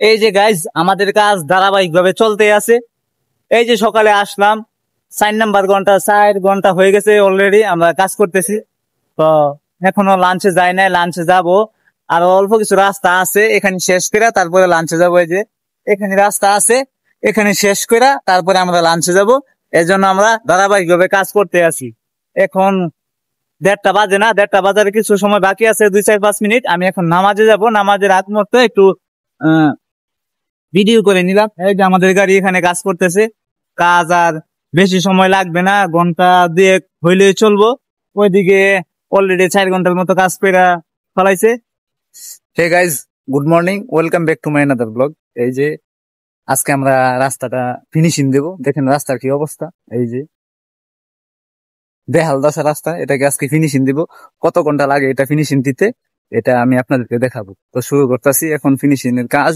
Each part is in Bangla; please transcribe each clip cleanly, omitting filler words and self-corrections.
এই যে গাইজ আমাদের কাজ ধারাবাহিক ভাবে চলতে আছে। এই যে সকালে আসলাম, 4 নাম্বার ঘন্টা 4 ঘন্টা হয়ে গেছে অলরেডি আমরা কাজ করতেছি। তো এখনো লাঞ্চে যাই নাই, লাঞ্চে যাব। আর অল্প কিছু রাস্তা আছে, এখানে শেষ করে তারপরে লাঞ্চে যাবো। এই যে এখানে রাস্তা আছে, এখানে শেষ করে তারপরে আমরা লাঞ্চে যাব। এই জন্য আমরা ধারাবাহিক ভাবে কাজ করতে আছি। এখন 1:30 বাজে, না 1:30 বাজার কিছু সময় বাকি আছে, 2-4-5 মিনিট। আমি এখন নামাজে যাব, নামাজের আগ মুহূর্তে একটু ভিডিও করে নিলাম। এই যে আমাদের গাড়ি এখানে কাজ করতেছে। কাজ আর বেশি সময় লাগবে না, ঘন্টা 2 হইলেই চলবো। ওইদিকে অলরেডি 4 ঘন্টার মতো কাজ করে ফলাইছে। Hey guys, good morning, welcome back to my another blog. এই যে আজকে আমরা রাস্তাটা ফিনিশিং দেব। দেখেন রাস্তার কি অবস্থা, এই যে বেহাল দশা রাস্তা। এটাকে আজকে ফিনিশিং দিব। কত ঘন্টা লাগে এটা ফিনিশিং দিতে, এটা আমি আপনাদেরকে দেখাবো। তো শুরু করতেছি এখন ফিনিশিং এর কাজ।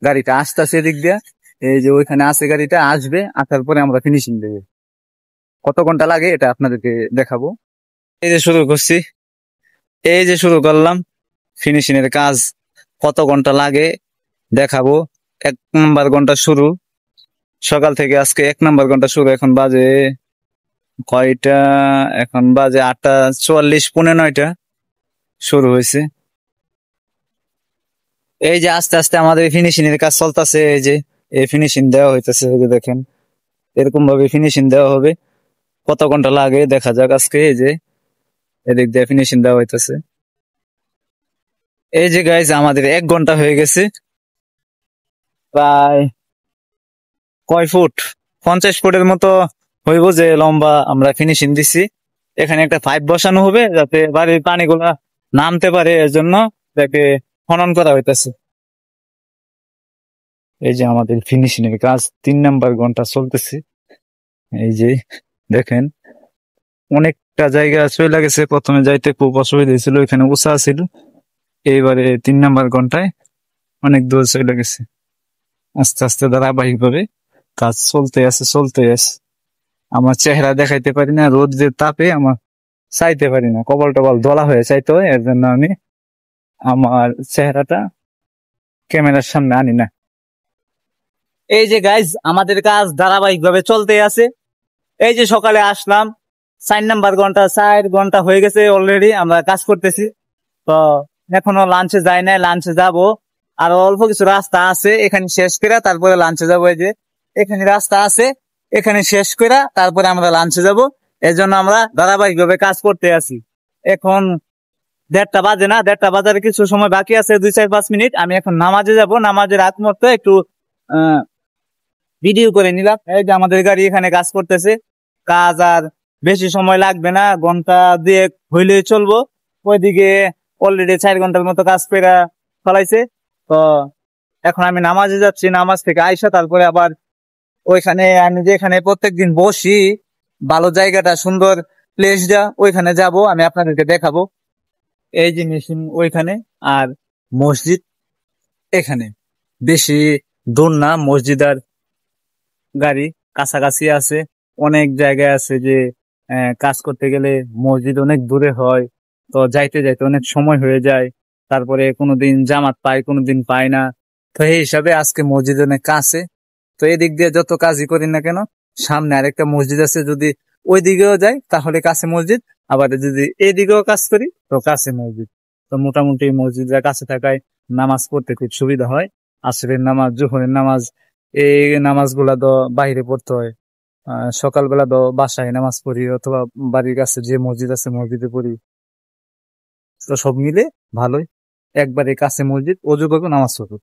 গাড়িটা আসতেছে এদিক দিয়ে, এই যে ওইখানে আছে, গাড়িটা আসবে, আসার পরে আমরা ফিনিশিং দেবো। কত ঘন্টা লাগে এটা আপনাদেরকে দেখাবো। এই যে শুরু করছি, এই যে শুরু করলাম ফিনিশিং এর কাজ। কত ঘন্টা লাগে দেখাবো। 1 নাম্বার ঘন্টা শুরু, সকাল থেকে আজকে 1 নাম্বার ঘন্টা শুরু। এখন বাজে কয়টা? এখন বাজে 8:44, 8:45 শুরু হয়েছে। এই যে আস্তে আস্তে আমাদের ফিনিশিং এর কাজ চলতেছে। এই যে এই ফিনিশিং দেওয়া হইতেছে, এই যে দেখেন এরকম ভাবে ফিনিশিং দেওয়া হবে। কত ঘন্টা লাগে দেখা যাক আজকে। এই যে এদিক দিয়ে ফিনিশিং দেওয়া হইতেছে। এই যে গাইজ আমাদের 1 ঘন্টা হয়ে গেছে। প্রায় কয় ফুট, 50 ফুটের মতো হইব যে লম্বা আমরা ফিনিশিং দিছি। এখানে একটা পাইপ বসানো হবে যাতে বাড়ির পানিগুলা নামতে পারে, এর জন্য তাকে খনন করা হইতেছে। এই যে আমাদের ফিনিশিং এর কাজ 3 নাম্বার ঘন্টা চলতেছে। এই যে দেখেন অনেকটা জায়গা চলে গেছে। প্রথমে যাইতে খুব অসুবিধা হয়েছিল, এখানে উঁচা ছিল। এইবারে 3 নাম্বার ঘন্টায় অনেক দূর চলে গেছে। আস্তে আস্তে ধারাবাহিক ভাবে কাজ চলতে আছে, চলতে আছে। আমার চেহারা দেখাইতে পারি না, রোদ যে তাপে আমার চাইতে পারি না, কপাল টপাল ধলা হয়ে চাইতে হয়। এর জন্য আমি আমার চেহারাটা ক্যামেরার সামনে আনি না। এই যে গাইজ আমাদের কাজ ধারাবাহিক ভাবে চলতে আছে। এই যে সকালে আসলাম, 4 নাম্বার ঘন্টা 4 ঘন্টা হয়ে গেছে অলরেডি আমরা কাজ করতেছি। তো এখনো লাঞ্চে যাই নাই, লাঞ্চে যাব। আর অল্প কিছু রাস্তা আছে, এখানে শেষ করে তারপরে লাঞ্চে যাবো। এই যে এখানে রাস্তা আছে, এখানে শেষ করে তারপরে আমরা লাঞ্চে যাব। এই জন্য আমরা ধারাবাহিক ভাবে কাজ করতে আছি। এখন 1:30 বাজে, না 1:30 বাজার কিছু সময় বাকি আছে, 2-4-5 মিনিট। আমি এখন নামাজে যাব, নামাজের আগ মুহূর্তে একটু ভিডিও করে নিলাম। এই যে আমাদের গাড়ি এখানে কাজ করতেছে। কাজ আর বেশি সময় লাগবে না, ঘন্টা 2 হইলেই চলবো। ওইদিকে অলরেডি 4 ঘন্টার মতো কাজ করে ফলাইছে। তো এখন আমি নামাজে যাচ্ছি, নামাজ থেকে আইসা তারপরে আবার ওইখানে আমি যেখানে প্রত্যেকদিন বসি, ভালো জায়গাটা সুন্দর প্লেসটা, ওইখানে যাব, আমি আপনাদেরকে দেখাবো। এই যে মেশিন ওইখানে, আর মসজিদ এখানে। বেশি দূর না মসজিদ আর গাড়ি, কাছাকাছি আছে। অনেক জায়গায় আছে যে কাজ করতে গেলে মসজিদ অনেক দূরে হয়, তো যাইতে যাইতে অনেক সময় হয়ে যায়। তারপরে কোনোদিন জামাত পাই, কোনোদিন পাই না। তো এই হিসাবে আজকে মসজিদ অনেক কাছে। তো এদিক দিয়ে যত কাজই করি না কেন, সামনে আরেকটা মসজিদ আছে, যদি ওই দিকেও যাই তাহলে কাছে মসজিদ, আবার যদি এইদিকেও কাজ করি তো কাছে মসজিদ। তো মোটামুটি মসজিদের কাছে থাকায় নামাজ পড়তে খুব সুবিধা হয়। আসরের নামাজ, জোহরের নামাজ, এই নামাজ গুলা তো বাইরে পড়তে হয়। সকালবেলা তো বাসায় নামাজ পড়ি, অথবা বাড়ির কাছে যে মসজিদ আছে মসজিদে পড়ি। তো সব মিলে ভালোই, একবারে কাছে মসজিদ, অজু করবো নামাজ পড়বো।